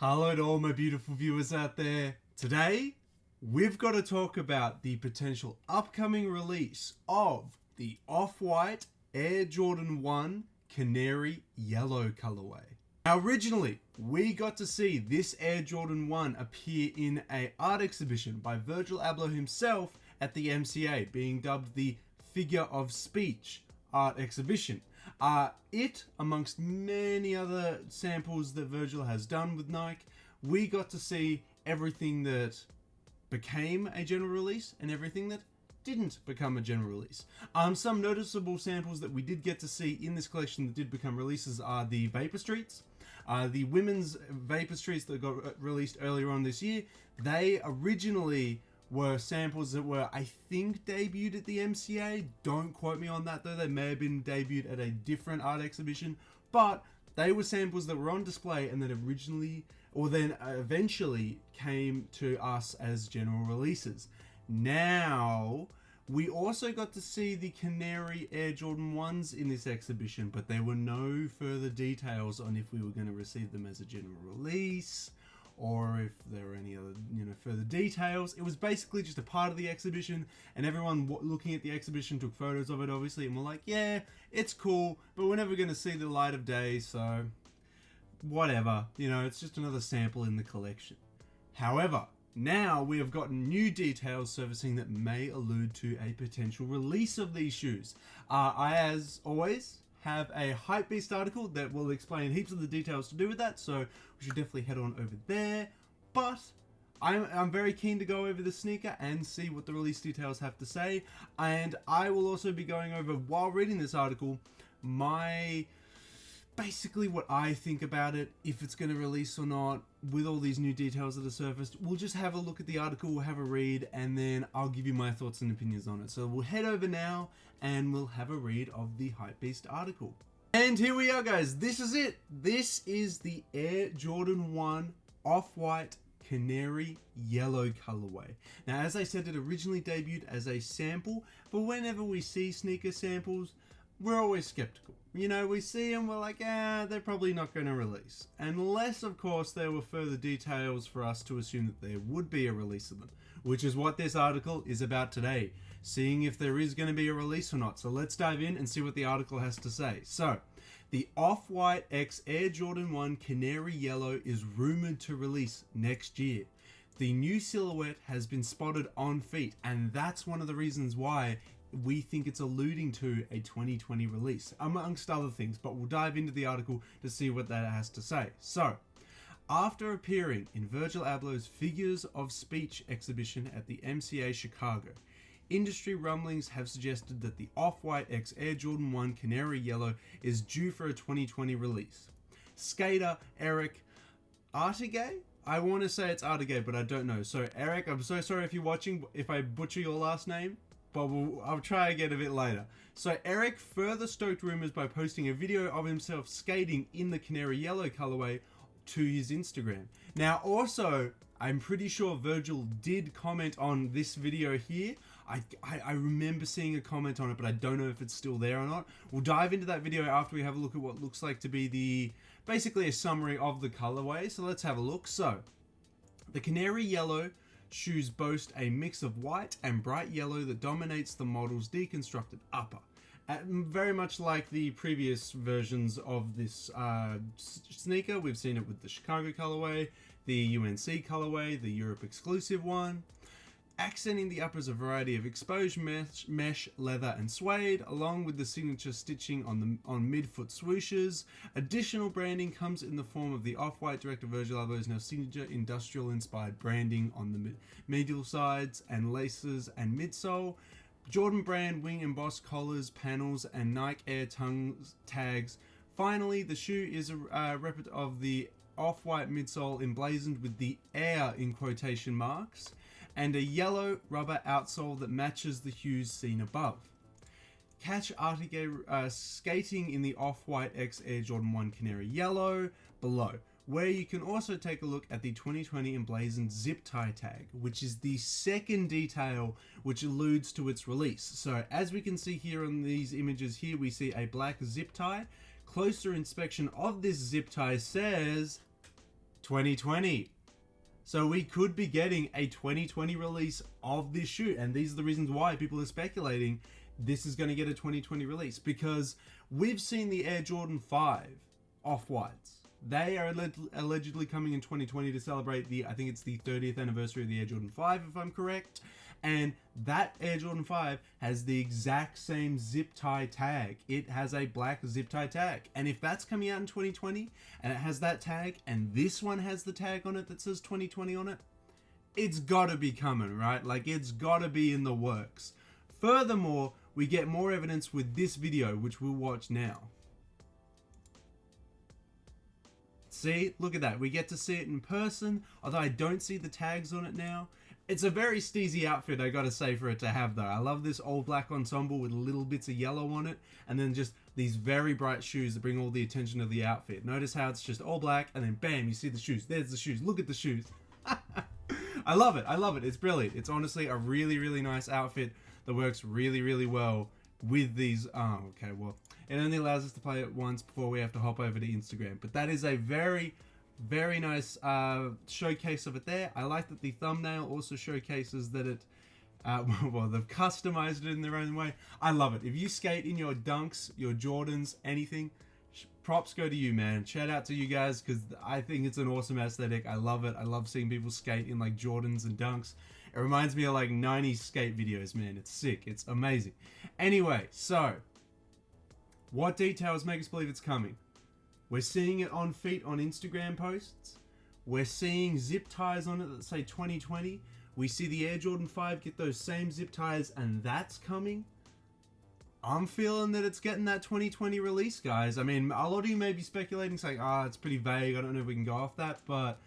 Hello to all my beautiful viewers out there. Today, we've got to talk about the potential upcoming release of the Off-White Air Jordan 1 Canary Yellow colorway. Now, originally, we got to see this Air Jordan 1 appear in an art exhibition by Virgil Abloh himself at the MCA, being dubbed the Figure of Speech art exhibition. It, amongst many other samples that Virgil has done with Nike, we got to see everything that became a general release and everything that didn't become a general release. Some noticeable samples that we did get to see in this collection that did become releases are the Vapor Streets. The women's Vapor Streets that got released earlier on this year, they originally were samples that were, I think, debuted at the MCA. Don't quote me on that though, they may have been debuted at a different art exhibition, but they were samples that were on display and that originally, or then eventually came to us as general releases. Now, we also got to see the Canary Air Jordan 1s in this exhibition, but there were no further details on if we were going to receive them as a general release, or if there were any other, further details. It was basically just a part of the exhibition, and everyone looking at the exhibition took photos of it, obviously, and we're like, yeah, it's cool, but we're never going to see the light of day, so whatever. It's just another sample in the collection. However, now we have gotten new details surfacing that may allude to a potential release of these shoes. I, as always, have a Hypebeast article that will explain heaps of the details to do with that, so we should definitely head on over there. But I'm very keen to go over the sneaker and see what the release details have to say, and I will also be going over, while reading this article, basically what I think about it, if it's going to release or not, with all these new details that are surfaced. We'll just have a look at the article, we'll have a read, and then I'll give you my thoughts and opinions on it. So we'll head over now and we'll have a read of the Hypebeast article. And here we are, guys. This is it. This is the Air Jordan 1 Off-White Canary Yellow colorway. Now, as I said, it originally debuted as a sample, but whenever we see sneaker samples, we're always skeptical. We see them, we're like, they're probably not going to release. Unless, of course, there were further details for us to assume that there would be a release of them, which is what this article is about today, seeing if there is going to be a release or not. So let's dive in and see what the article has to say. So, the Off-White X Air Jordan 1 Canary Yellow is rumored to release next year. The new silhouette has been spotted on feet, and that's one of the reasons why we think it's alluding to a 2020 release, amongst other things, but we'll dive into the article to see what that has to say. So, after appearing in Virgil Abloh's Figures of Speech exhibition at the MCA Chicago, industry rumblings have suggested that the Off-White X Air Jordan 1 Canary Yellow is due for a 2020 release. Skater Eric Artigay? I want to say it's Artigay, but I don't know. So Eric, I'm so sorry if you're watching, if I butcher your last name, but I'll try again a bit later. So Eric further stoked rumors by posting a video of himself skating in the Canary Yellow colorway to his Instagram. Now also, I'm pretty sure Virgil did comment on this video here. I remember seeing a comment on it, but I don't know if it's still there or not. We'll dive into that video after we have a look at what looks like to be basically a summary of the colorway. So let's have a look. So, the Canary Yellow shoes boast a mix of white and bright yellow that dominates the model's deconstructed upper. Very much like the previous versions of this sneaker, we've seen it with the Chicago colorway, the UNC colorway, the Europe exclusive one. Accenting the uppers a variety of exposed mesh, leather and suede, along with the signature stitching on midfoot swooshes. Additional branding comes in the form of the Off-White director Virgil Abloh's now signature industrial-inspired branding on the medial sides and laces and midsole. Jordan brand wing embossed collars, panels, and Nike Air tongue tags. Finally, the shoe is a replica of the Off-White midsole emblazoned with the Air in quotation marks, and a yellow rubber outsole that matches the hues seen above. Catch Artigay skating in the Off-White X Air Jordan 1 Canary Yellow below, where you can also take a look at the 2020 emblazoned zip tie tag, which is the second detail which alludes to its release. So as we can see here on these images here, we see a black zip tie. Closer inspection of this zip tie says 2020. So we could be getting a 2020 release of this shoe, and these are the reasons why people are speculating this is going to get a 2020 release, because we've seen the Air Jordan 5 Off-Whites. They are allegedly coming in 2020 to celebrate I think it's the 30th anniversary of the Air Jordan 5, if I'm correct. And that Air Jordan 5 has the exact same zip tie tag. It has a black zip tie tag. And if that's coming out in 2020 and it has that tag and this one has the tag on it that says 2020 on it, it's gotta be coming, right? Like, it's gotta be in the works. Furthermore, we get more evidence with this video, which we'll watch now. See, look at that. We get to see it in person, although I don't see the tags on it now. It's a very steezy outfit, I gotta say, for it to have, though. I love this all black ensemble with little bits of yellow on it, and then just these very bright shoes that bring all the attention to the outfit. Notice how it's just all black, and then bam, you see the shoes. There's the shoes. Look at the shoes. I love it. I love it. It's brilliant. It's honestly a really, really nice outfit that works really, really well with these. Oh, okay, well, it only allows us to play it once before we have to hop over to Instagram. But that is a very, very nice showcase of it there. I like that the thumbnail also showcases that it, well, they've customized it in their own way. I love it. If you skate in your Dunks, your Jordans, anything, props go to you, man. Shout out to you guys, because I think it's an awesome aesthetic. I love it. I love seeing people skate in like Jordans and Dunks. It reminds me of like 90s skate videos, man. It's sick. It's amazing. Anyway, so what details make us believe it's coming? We're seeing it on feet on Instagram posts. We're seeing zip ties on it that say 2020. We see the Air Jordan 5 get those same zip ties, and that's coming. I'm feeling that it's getting that 2020 release, guys. I mean, a lot of you may be speculating, saying, it's pretty vague. I don't know if we can go off that, but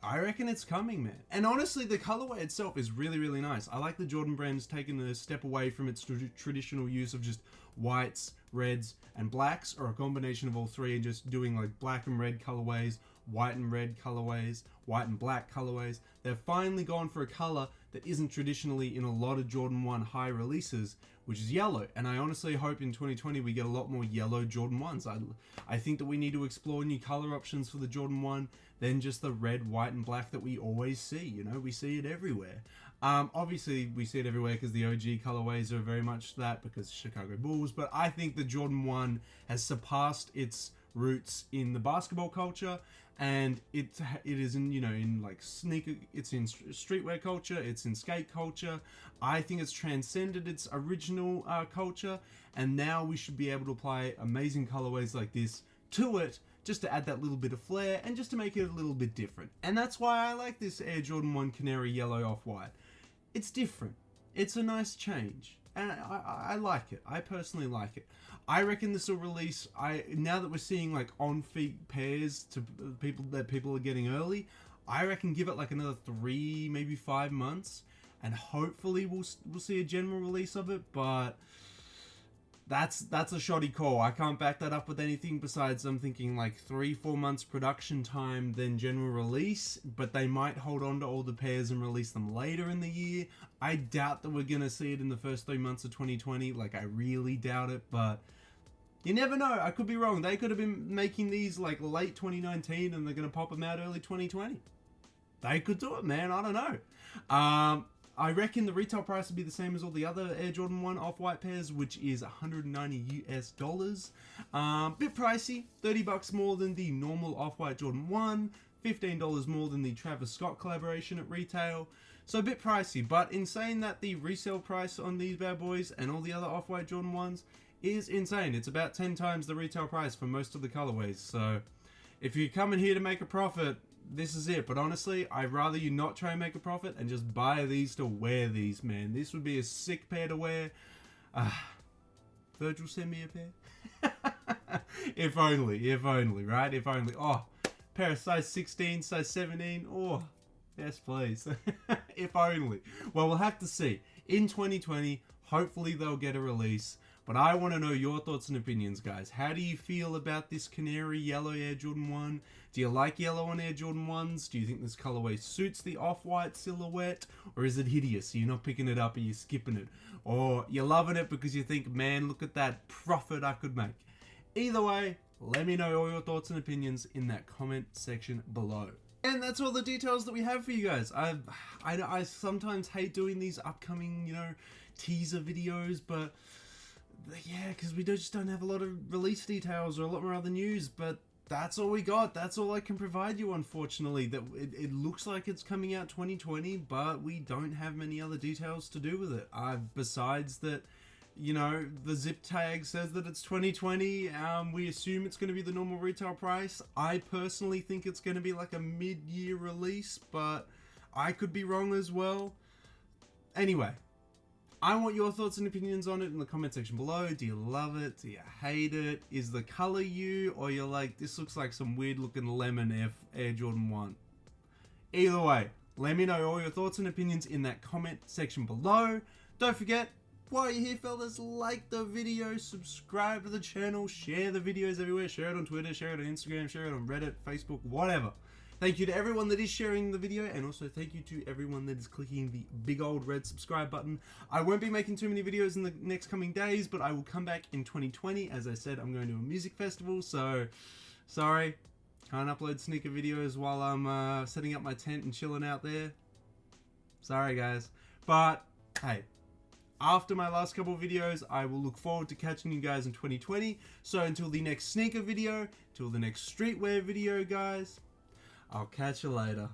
I reckon it's coming, man. And honestly, the colorway itself is really, really nice. I like the Jordan brand's taken a step away from its traditional use of just whites, reds, and blacks, or a combination of all three, and just doing like black and red colorways, white and red colorways, white and black colorways. They've finally gone for a color that isn't traditionally in a lot of Jordan 1 high releases, which is yellow. And I honestly hope in 2020 we get a lot more yellow Jordan 1s. I think that we need to explore new color options for the Jordan 1 than just the red, white, and black that we always see. You know, we see it everywhere. Obviously, we see it everywhere because the OG colorways are very much that, because Chicago Bulls. But I think the Jordan 1 has surpassed its roots in the basketball culture, and it is in, you know, in like sneaker, it's in streetwear culture, it's in skate culture. I think it's transcended its original culture, and now we should be able to apply amazing colorways like this to it, just to add that little bit of flair and just to make it a little bit different. And that's why I like this Air Jordan 1 Canary Yellow Off-White. It's different. It's a nice change. And I like it. I personally like it. I reckon this will release, now that we're seeing like on-feet pairs to people are getting early, I reckon give it like another 3, maybe 5 months, and hopefully we'll see a general release of it. But that's a shoddy call. I can't back that up with anything besides I'm thinking like 3-4 months production time, then general release. But they might hold on to all the pairs and release them later in the year. I doubt that we're gonna see it in the first 3 months of 2020. Like, I really doubt it, but you never know. I could be wrong. They could have been making these like late 2019 and they're gonna pop them out early 2020. They could do it, man. I don't know. I reckon the retail price would be the same as all the other Air Jordan 1 Off-White pairs, which is $190 US. Bit pricey, $30 more than the normal Off-White Jordan 1, $15 more than the Travis Scott collaboration at retail. So a bit pricey, but in saying that, the resale price on these bad boys and all the other Off-White Jordan 1s is insane. It's about 10 times the retail price for most of the colorways. So if you're coming here to make a profit, this is it. But honestly, I'd rather you not try and make a profit and just buy these to wear these, man. This would be a sick pair to wear. Virgil, send me a pair. If only, right? If only. Oh, pair of size 16, size 17. Oh, yes, please. If only. Well, we'll have to see. In 2020, hopefully they'll get a release. But I want to know your thoughts and opinions, guys. How do you feel about this Canary Yellow Air Jordan 1? Do you like yellow on Air Jordan 1s? Do you think this colorway suits the off-white silhouette? Or is it hideous? So you're not picking it up and you're skipping it? Or you're loving it because you think, man, look at that profit I could make? Either way, Let me know all your thoughts and opinions in that comment section below. And that's all the details that we have for you guys. I sometimes hate doing these upcoming, teaser videos, but yeah, because we just don't have a lot of release details or a lot more other news, but that's all we got. That's all I can provide you, unfortunately. That it looks like it's coming out 2020, but we don't have many other details to do with it. Besides that, the zip tag says that it's 2020. We assume it's going to be the normal retail price. I personally think it's going to be like a mid-year release, but I could be wrong as well. Anyway, I want your thoughts and opinions on it in the comment section below. Do you love it? Do you hate it? Is the color you? Or you're like, this looks like some weird looking lemon Air Jordan 1. Either way, let me know all your thoughts and opinions in that comment section below. Don't forget, while you're here, fellas, like the video, subscribe to the channel, share the videos everywhere, share it on Twitter, share it on Instagram, share it on Reddit, Facebook, whatever. Thank you to everyone that is sharing the video, and also thank you to everyone that is clicking the big old red subscribe button. I won't be making too many videos in the next coming days, but I will come back in 2020. As I said, I'm going to a music festival, so sorry, can't upload sneaker videos while I'm setting up my tent and chilling out there. Sorry, guys. But, hey, after my last couple of videos, I will look forward to catching you guys in 2020. So until the next sneaker video, till the next streetwear video, guys, I'll catch you later.